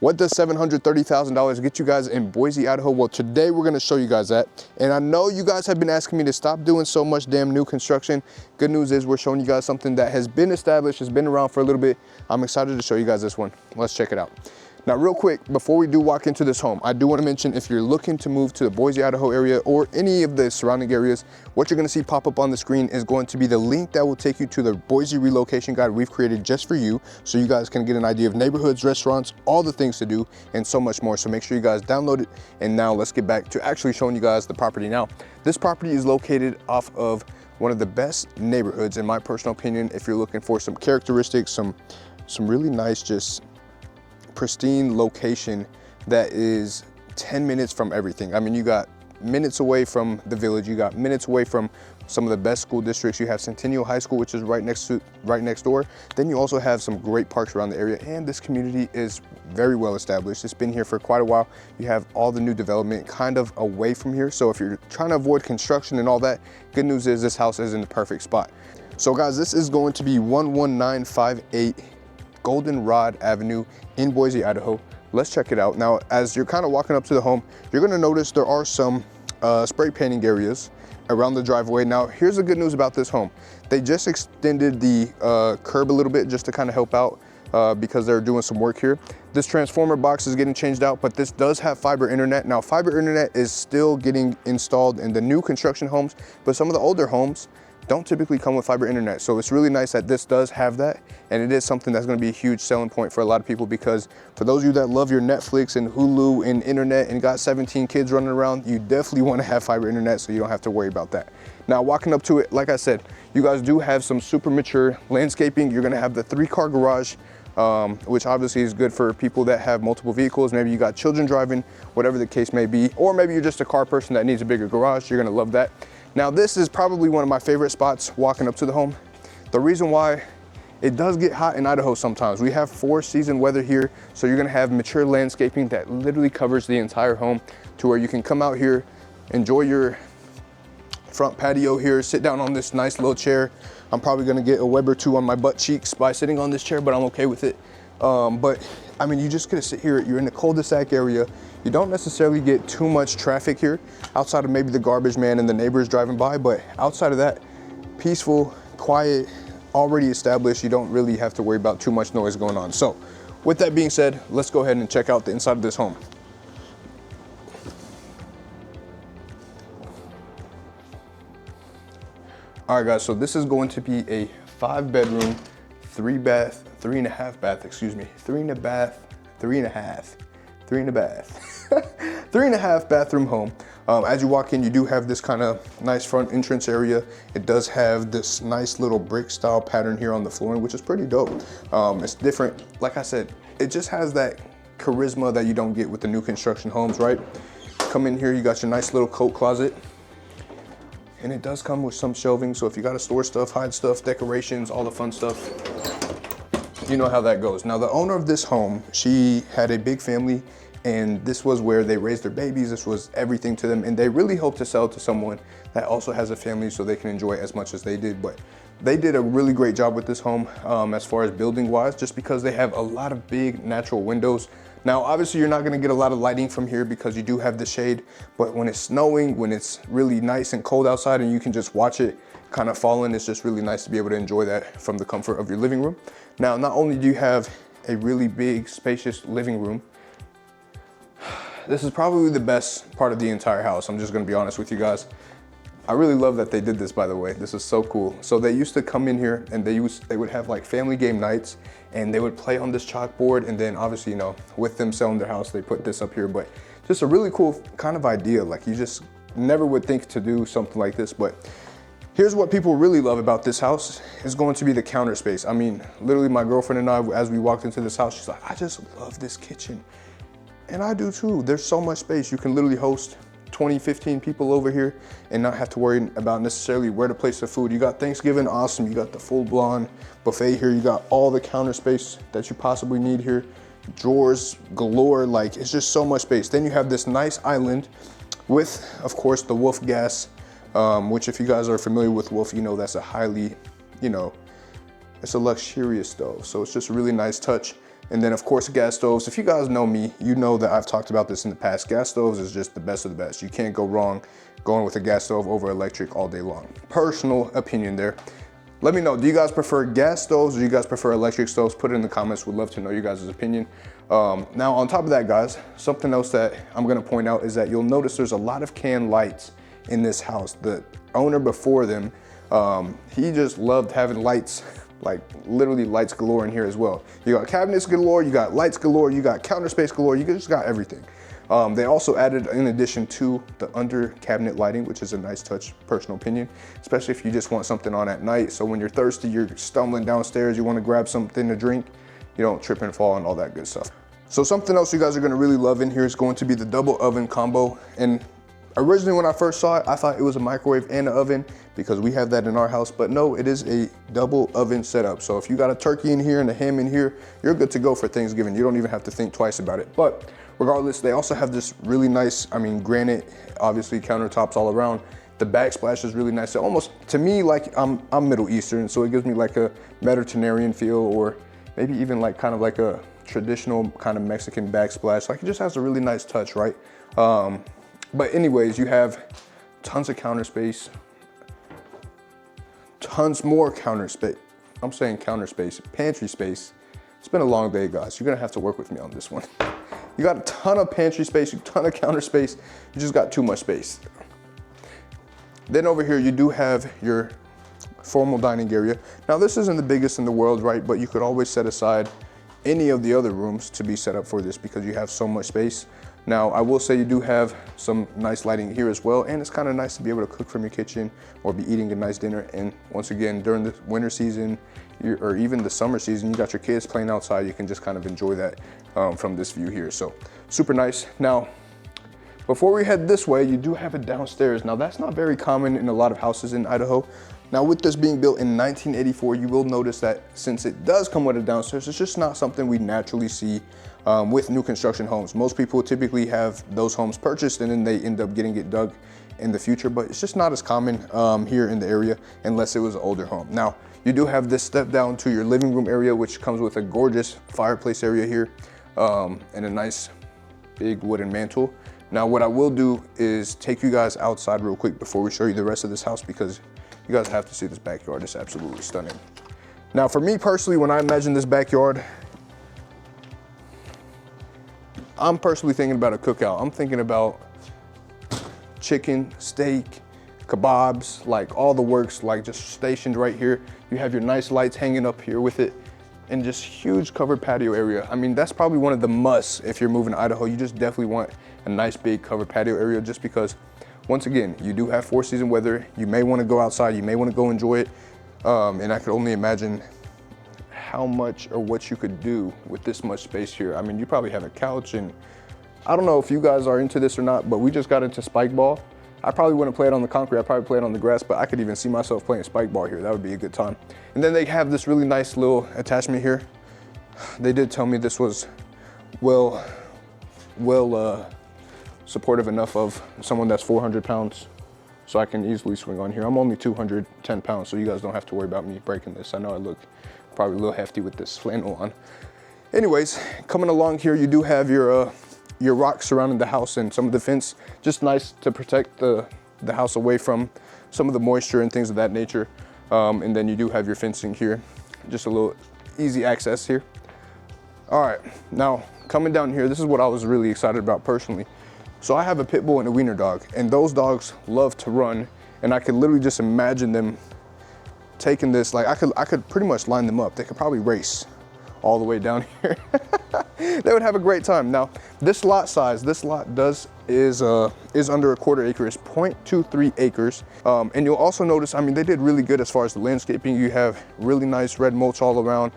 What does $730,000 get you guys in Boise, Idaho? Well, today we're gonna show you guys that. And I know you guys have been asking me to stop doing so much damn new construction. Good news is we're showing you guys something that has been established, has been around for a little bit. I'm excited to show you guys this one. Let's check it out. Now, real quick, before we do walk into this home, I do want to mention if you're looking to move to the Boise, Idaho area or any of the surrounding areas, what you're going to see pop up on the screen is going to be the link that will take you to the Boise relocation guide we've created just for you, so you guys can get an idea of neighborhoods, restaurants, all the things to do, and so much more. So make sure you guys download it. And now let's get back to actually showing you guys the property. Now, this property is located off of one of the best neighborhoods, in my personal opinion, if you're looking for some characteristics, some really nice, just pristine location that is 10 minutes from everything. I mean, you got minutes away from the village, you got minutes away from some of the best school districts. You have Centennial High School, which is right next door. Then you also have some great parks around the area, and this community is very well established. It's been here for quite a while. You have all the new development kind of away from here. So if you're trying to avoid construction and all that, good news is this house is in the perfect spot. So guys, this is going to be 11958 Goldenrod Avenue in Boise, Idaho. Let's check it out. Now, as you're kind of walking up to the home, you're gonna notice there are some spray painting areas around the driveway. Now, here's the good news about this home. They just extended the curb a little bit just to kind of help out because they're doing some work here. This transformer box is getting changed out, but this does have fiber internet. Now, fiber internet is still getting installed in the new construction homes, but some of the older homes don't typically come with fiber internet. So it's really nice that this does have that. And it is something that's gonna be a huge selling point for a lot of people, because for those of you that love your Netflix and Hulu and internet and got 17 kids running around, you definitely wanna have fiber internet so you don't have to worry about that. Now, walking up to it, like I said, you guys do have some super mature landscaping. You're gonna have the 3-car garage, which obviously is good for people that have multiple vehicles. Maybe you got children driving, whatever the case may be, or maybe you're just a car person that needs a bigger garage. You're gonna love that. Now, this is probably one of my favorite spots walking up to the home. The reason why, it does get hot in Idaho sometimes. We have 4-season weather here, so you're gonna have mature landscaping that literally covers the entire home, to where you can come out here, enjoy your front patio here, sit down on this nice little chair. I'm probably gonna get a web or two on my butt cheeks by sitting on this chair, but I'm okay with it. But I mean, you just gonna sit here, you're in the cul-de-sac area. You don't necessarily get too much traffic here, outside of maybe the garbage man and the neighbors driving by, but outside of that, peaceful, quiet, already established. You don't really have to worry about too much noise going on. So with that being said, let's go ahead and check out the inside of this home. All right guys, so this is going to be a 5-bedroom, 3-and-a-half bath, excuse me, 3-and-a-half bathroom home. As you walk in, you do have this kind of nice front entrance area. It does have this nice little brick style pattern here on the flooring, which is pretty dope. It's different. Like I said, it just has that charisma that you don't get with the new construction homes, right? Come in here, you got your nice little coat closet. And it does come with some shelving, so if you gotta store stuff, hide stuff, decorations, all the fun stuff, you know how that goes. Now, the owner of this home, she had a big family, and this was where they raised their babies. This was everything to them, and they really hope to sell to someone that also has a family so they can enjoy it as much as they did. But they did a really great job with this home as far as building wise, just because they have a lot of big natural windows. Now, obviously, you're not gonna get a lot of lighting from here because you do have the shade, but when it's snowing, when it's really nice and cold outside and you can just watch it kind of fall in, it's just really nice to be able to enjoy that from the comfort of your living room. Now, not only do you have a really big, spacious living room, this is probably the best part of the entire house. I'm just gonna be honest with you guys. I really love that they did this, by the way. This is so cool. So they used to come in here and they would have like family game nights, and they would play on this chalkboard, and then obviously, you know, with them selling their house, they put this up here. But just a really cool kind of idea. Like, you just never would think to do something like this. But here's what people really love about this house is going to be the counter space. I mean, literally my girlfriend and I, as we walked into this house, she's like, I just love this kitchen. And I do too. There's so much space. You can literally host 20, 15 people over here and not have to worry about necessarily where to place the food. You got Thanksgiving, awesome. You got the full-blown buffet here. You got all the counter space that you possibly need here. Drawers galore, like, it's just so much space. Then you have this nice island with, of course, the Wolf gas, which if you guys are familiar with Wolf, you know that's a highly, you know, it's a luxurious stove. So it's just a really nice touch. And then of course, gas stoves. If you guys know me, you know that I've talked about this in the past. Gas stoves is just the best of the best. You can't go wrong going with a gas stove over electric all day long. Personal opinion there. Let me know, do you guys prefer gas stoves or do you guys prefer electric stoves? Put it in the comments, would love to know you guys' opinion. Now on top of that, guys, something else that I'm gonna point out is that you'll notice there's a lot of can lights in this house. The owner before them, he just loved having lights, like literally lights galore in here as well. You got cabinets galore, you got lights galore, you got counter space galore, you just got everything. They also added, in addition to the under cabinet lighting, which is a nice touch, personal opinion, especially if you just want something on at night. So when you're thirsty, you're stumbling downstairs, you want to grab something to drink, you don't trip and fall and all that good stuff. So something else you guys are going to really love in here is going to be the double oven combo. And originally when I first saw it, I thought it was a microwave and an oven because we have that in our house, but no, it is a double oven setup. So if you got a turkey in here and a ham in here, you're good to go for Thanksgiving. You don't even have to think twice about it. But regardless, they also have this really nice, granite, obviously countertops all around. The backsplash is really nice. It almost, to me, like I'm Middle Eastern, so it gives me like a Mediterranean feel, or maybe even like kind of like a traditional kind of Mexican backsplash. Like it just has a really nice touch, right? But anyways, you have tons of counter space, tons more counter space. I'm saying counter space, pantry space. It's been a long day, guys. You're gonna have to work with me on this one. You got a ton of pantry space, a ton of counter space. You just got too much space. Then over here, you do have your formal dining area. Now this isn't the biggest in the world, right? But you could always set aside any of the other rooms to be set up for this because you have so much space. Now, I will say you do have some nice lighting here as well, and it's kind of nice to be able to cook from your kitchen or be eating a nice dinner. And once again, during the winter season or even the summer season, you got your kids playing outside, you can just kind of enjoy that from this view here. So super nice. Now, before we head this way, you do have it downstairs. Now, that's not very common in a lot of houses in Idaho. Now, with this being built in 1984, you will notice that since it does come with a downstairs, it's just not something we naturally see with new construction homes. Most people typically have those homes purchased and then they end up getting it dug in the future, but it's just not as common here in the area unless it was an older home. Now, you do have this step down to your living room area, which comes with a gorgeous fireplace area here and a nice big wooden mantle. Now, what I will do is take you guys outside real quick before we show you the rest of this house because you guys have to see this backyard. It's absolutely stunning. Now, for me personally, when I imagine this backyard, I'm personally thinking about a cookout. I'm thinking about chicken, steak, kebabs, like all the works, like just stationed right here. You have your nice lights hanging up here with it and just huge covered patio area. I mean, that's probably one of the musts if you're moving to Idaho. You just definitely want a nice big covered patio area just because, once again, you do have 4-season weather. You may want to go outside, you may want to go enjoy it. And I could only imagine how much or what you could do with this much space here. I mean, you probably have a couch, and I don't know if you guys are into this or not, but we just got into spike ball. I probably wouldn't play it on the concrete, I'd probably play it on the grass, but I could even see myself playing spike ball here. That would be a good time. And then they have this really nice little attachment here. They did tell me this was well supportive enough of someone that's 400 pounds, so I can easily swing on here. I'm only 210 pounds, so you guys don't have to worry about me breaking this. I know I look probably a little hefty with this flannel on. Anyways, coming along here, you do have your rocks surrounding the house and some of the fence. Just nice to protect the house away from some of the moisture and things of that nature. And then you do have your fencing here. Just a little easy access here. All right, now coming down here, this is what I was really excited about personally. So I have a pit bull and a wiener dog, and those dogs love to run, and I could literally just imagine them taking this, like I could pretty much line them up. They could probably race all the way down here. They would have a great time. Now, this lot size, this lot is under a quarter acre. It's 0.23 acres. And you'll also notice, I mean, they did really good as far as the landscaping. You have really nice red mulch all around.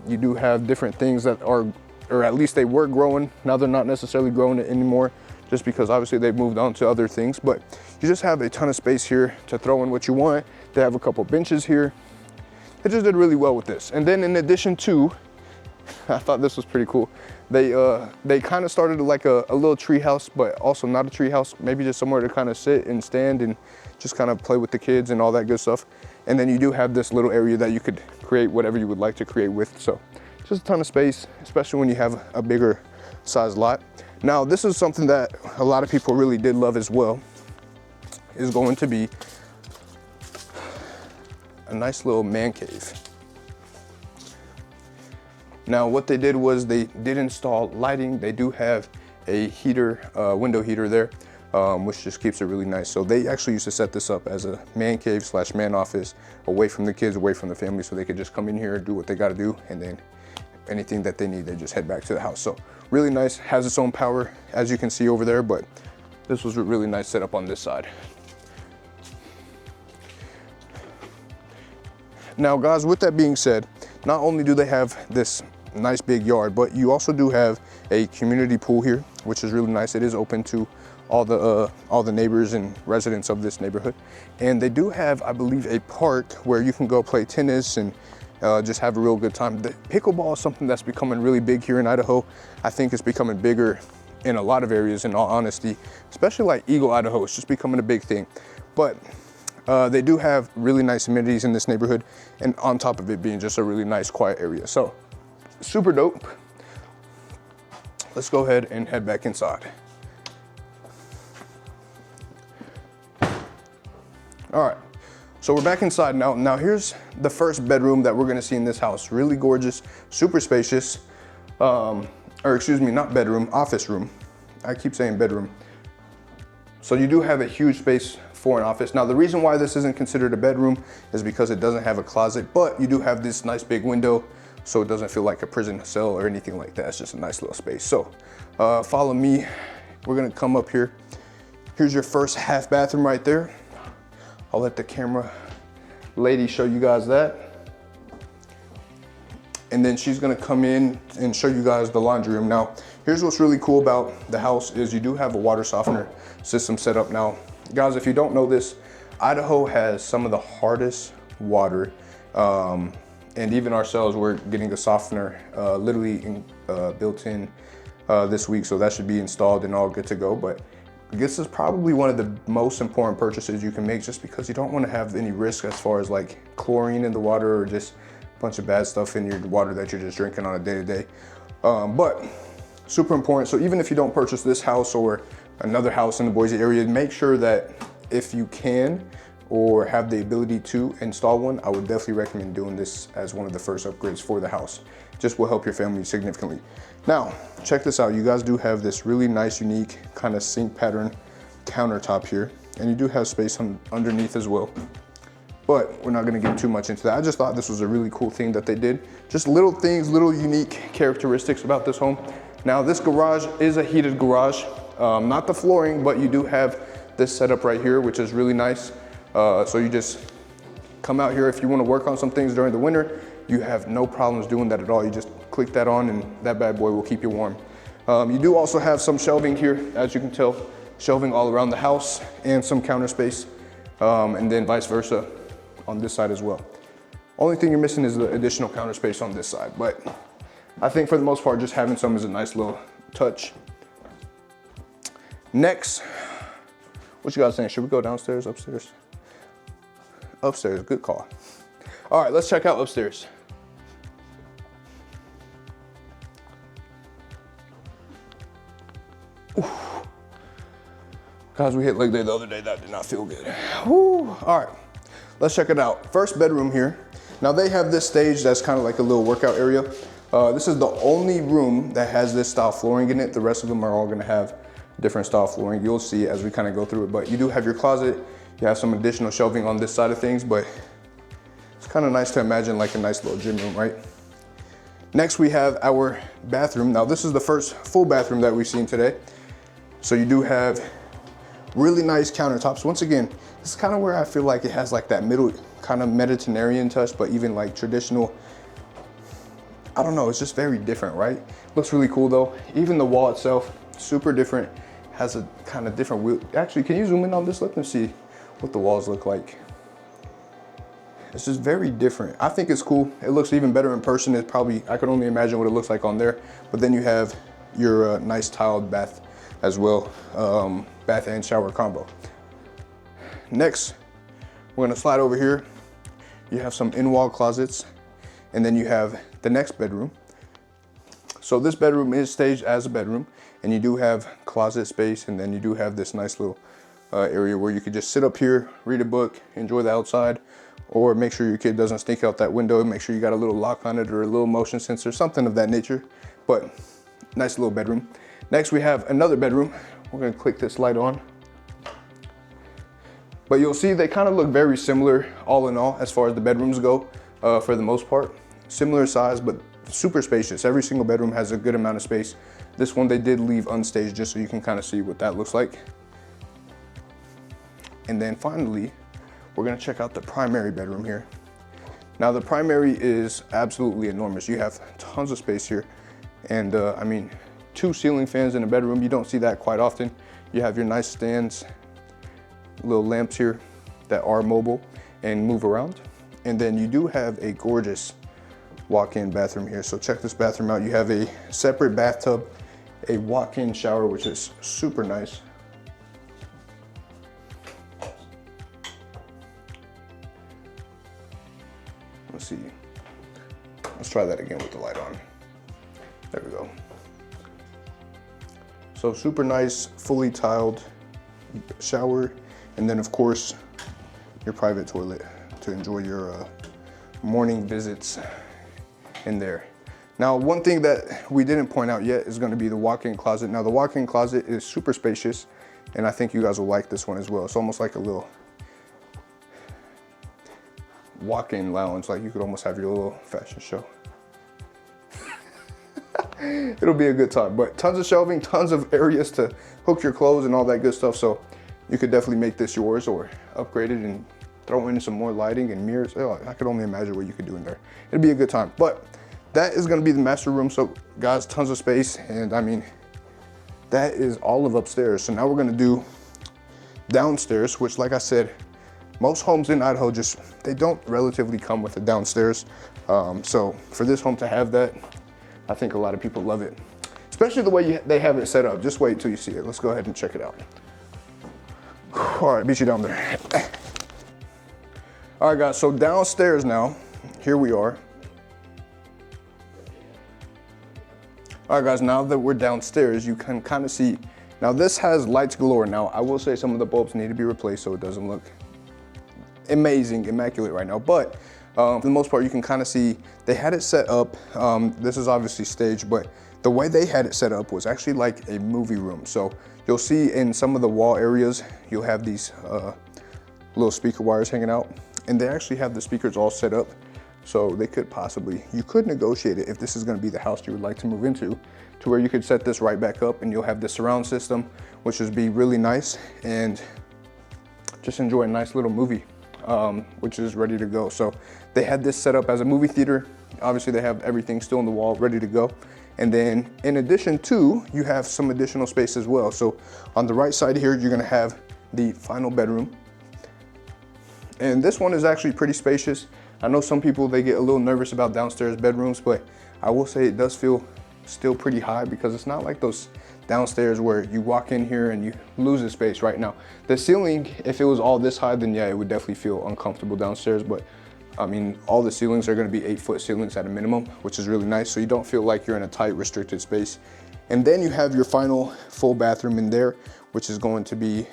You do have different things that are, or at least they were growing. Now they're not necessarily growing it anymore, just because obviously they've moved on to other things. But you just have a ton of space here to throw in what you want. They have a couple benches here. They just did really well with this. And then in addition to, I thought this was pretty cool. They kind of started like a little tree house, but also not a tree house, maybe just somewhere to kind of sit and stand and just kind of play with the kids and all that good stuff. And then you do have this little area that you could create whatever you would like to create with. So just a ton of space, especially when you have a bigger size lot. Now, this is something that a lot of people really did love as well, is going to be a nice little man cave. Now, what they did was they did install lighting. They do have a heater, window heater there, which just keeps it really nice. So they actually used to set this up as a man cave slash man office, away from the kids, away from the family, so they could just come in here, do what they got to do, and then anything that they need, they just head back to the house. So really nice, has its own power, as you can see over there, but this was a really nice setup on this side. Now guys, with that being said, not only do they have this nice big yard, but you also do have a community pool here, which is really nice. It is open to all the neighbors and residents of this neighborhood. And they do have, I believe, a park where you can go play tennis and just have a real good time. The pickleball is something that's becoming really big here in Idaho. I think it's becoming bigger in a lot of areas, in all honesty, especially like Eagle, Idaho. It's just becoming a big thing. But they do have really nice amenities in this neighborhood, and on top of it being just a really nice, quiet area. So super dope. Let's go ahead and head back inside. All right, so we're back inside now. Now here's the first bedroom that we're gonna see in this house. Really gorgeous, super spacious, or excuse me, not bedroom, office room. I keep saying bedroom. So you do have a huge space for an office. Now the reason why this isn't considered a bedroom is because it doesn't have a closet, but you do have this nice big window, so it doesn't feel like a prison cell or anything like that. It's just a nice little space. So follow me, we're gonna come up here. Here's your first half bathroom right there. I'll let the camera lady show you guys that. And then she's gonna come in and show you guys the laundry room. Now, here's what's really cool about the house is you do have a water softener system set up. Now, guys, if you don't know this, Idaho has some of the hardest water. And even ourselves, we're getting a softener literally built in this week. So that should be installed and all good to go. But this is probably one of the most important purchases you can make, just because you don't want to have any risk as far as like chlorine in the water or just a bunch of bad stuff in your water that you're just drinking on a day-to-day. But super important. So even if you don't purchase this house or another house in the Boise area, make sure that if you can or have the ability to install one, I would definitely recommend doing this as one of the first upgrades for the house. Just will help your family significantly. Now, check this out. You guys do have this really nice, unique kind of sink pattern countertop here, and you do have space underneath as well. But we're not gonna get too much into that. I just thought this was a really cool thing that they did. Just little things, little unique characteristics about this home. Now, this garage is a heated garage. Not the flooring, but you do have this setup right here, which is really nice. So you just come out here if you want to work on some things during the winter. You have no problems doing that at all. You just click that on and that bad boy will keep you warm. You do also have some shelving here, as you can tell, shelving all around the house and some counter space, and then vice versa on this side as well. Only thing you're missing is the additional counter space on this side, but I think for the most part, just having some is a nice little touch. Next, what you guys saying? Should we go downstairs, upstairs? Upstairs, good call. All right, let's check out upstairs. Oof. Guys, we hit leg day the other day. That did not feel good. Woo. All right, let's check it out. First bedroom here. Now they have this stage that's kind of like a little workout area. This is the only room that has this style flooring in it. The rest of them are all gonna have different style flooring. You'll see as we kind of go through it, but you do have your closet. You have some additional shelving on this side of things, but it's kind of nice to imagine like a nice little gym room, right? Next, we have our bathroom. Now this is the first full bathroom that we've seen today. So you do have really nice countertops. Once again, this is kind of where I feel like it has like that middle kind of Mediterranean touch, but even like traditional. I don't know, it's just very different, right? Looks really cool though. Even the wall itself, super different. Has a kind of different wheel. Actually, can you zoom in on this? Let them see what the walls look like. It's just very different. I think it's cool. It looks even better in person. It's probably, I could only imagine what it looks like on there. But then you have your nice tiled bath as well, bath and shower combo. Next, we're gonna slide over here. You have some in-wall closets, and then you have the next bedroom. So this bedroom is staged as a bedroom, and you do have closet space, and then you do have this nice little area where you could just sit up here, read a book, enjoy the outside, or make sure your kid doesn't sneak out that window. Make sure you got a little lock on it or a little motion sensor, something of that nature. But nice little bedroom. Next, we have another bedroom. We're gonna click this light on. But you'll see they kind of look very similar all in all as far as the bedrooms go for the most part. Similar size, but super spacious. Every single bedroom has a good amount of space. This one they did leave unstaged just so you can kind of see what that looks like. And then finally, we're gonna check out the primary bedroom here. Now the primary is absolutely enormous. You have tons of space here. And I mean, 2 ceiling fans in a bedroom, you don't see that quite often. You have your nice stands, little lamps here that are mobile and move around. And then you do have a gorgeous walk-in bathroom here. So check this bathroom out. You have a separate bathtub, a walk-in shower, which is super nice. Let's see. Let's try that again with the light on. There we go. So super nice, fully tiled shower. And then of course, your private toilet to enjoy your morning visits in there. Now, one thing that we didn't point out yet is gonna be the walk-in closet. Now the walk-in closet is super spacious, and I think you guys will like this one as well. It's almost like a little walk-in lounge, like you could almost have your little fashion show. It'll be a good time, but tons of shelving, tons of areas to hook your clothes and all that good stuff. So you could definitely make this yours or upgrade it and throw in some more lighting and mirrors. Oh, I could only imagine what you could do in there. It'd be a good time. But that is gonna be the master room. So guys, tons of space. And I mean, that is all of upstairs. So now we're gonna do downstairs, which like I said, most homes in Idaho they don't relatively come with a downstairs. So for this home to have that, I think a lot of people love it. Especially the way they have it set up. Just wait till you see it. Let's go ahead and check it out. All right, beat you down there. All right guys, so downstairs now, here we are. All right guys, now that we're downstairs, you can kind of see, now this has lights galore. Now I will say some of the bulbs need to be replaced so it doesn't look amazing, immaculate right now, but for the most part, you can kind of see they had it set up. This is obviously staged, but the way they had it set up was actually like a movie room. So you'll see in some of the wall areas, you'll have these little speaker wires hanging out, and they actually have the speakers all set up. So they could possibly, you could negotiate it if this is gonna be the house you would like to move into, to where you could set this right back up and you'll have the surround system, which would be really nice, and just enjoy a nice little movie. Which is ready to go. So they had this set up as a movie theater. Obviously they have everything still on the wall, ready to go. And then in addition to, you have some additional space as well. So on the right side here, you're gonna have the final bedroom. And this one is actually pretty spacious. I know some people, they get a little nervous about downstairs bedrooms, but I will say it does feel still pretty high because it's not like those downstairs where you walk in here and you lose the space right now. The ceiling, if it was all this high, then yeah, it would definitely feel uncomfortable downstairs. But I mean, all the ceilings are gonna be 8-foot ceilings at a minimum, which is really nice. So you don't feel like you're in a tight, restricted space. And then you have your final full bathroom in there, which is going to be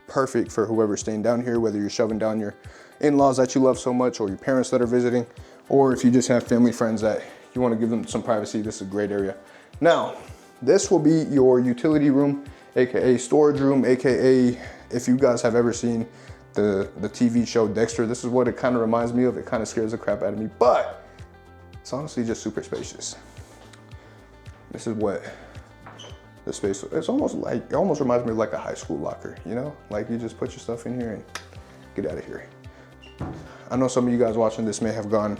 perfect for whoever's staying down here, whether you're shoving down your in-laws that you love so much, or your parents that are visiting, or if you just have family friends that you wanna give them some privacy, this is a great area. Now, this will be your utility room, AKA storage room, AKA if you guys have ever seen the TV show Dexter, this is what it kind of reminds me of. It kind of scares the crap out of me, but it's honestly just super spacious. This is what the space, it almost reminds me of like a high school locker, you know? Like you just put your stuff in here and get out of here. I know some of you guys watching this may have gone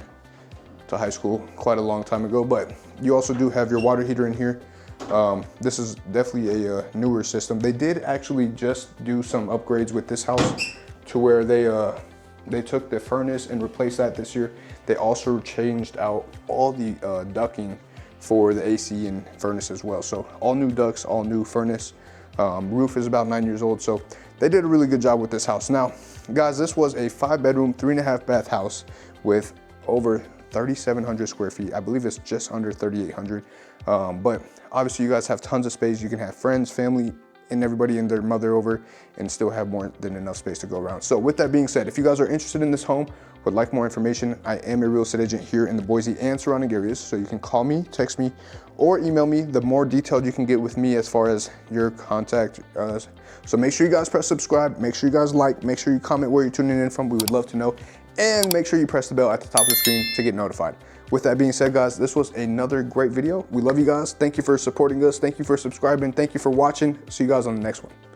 to high school quite a long time ago, but you also do have your water heater in here. This is definitely a newer system. They did actually just do some upgrades with this house to where they took the furnace and replaced that this year. They also changed out all the ducting for the AC and furnace as well. So all new ducts, all new furnace. Roof is about 9 years old. So they did a really good job with this house. Now, guys, this was a 5-bedroom, 3.5-bath house with over 3,700 square feet. I believe it's just under 3,800. But obviously you guys have tons of space. You can have friends, family, and everybody and their mother over and still have more than enough space to go around. So with that being said, if you guys are interested in this home, would like more information, I am a real estate agent here in the Boise and surrounding areas. So you can call me, text me, or email me. The more detailed you can get with me as far as your contact. So make sure you guys press subscribe, make sure you guys like, make sure you comment where you're tuning in from. We would love to know. And make sure you press the bell at the top of the screen to get notified. With that being said, guys, this was another great video. We love you guys. Thank you for supporting us. Thank you for subscribing. Thank you for watching. See you guys on the next one.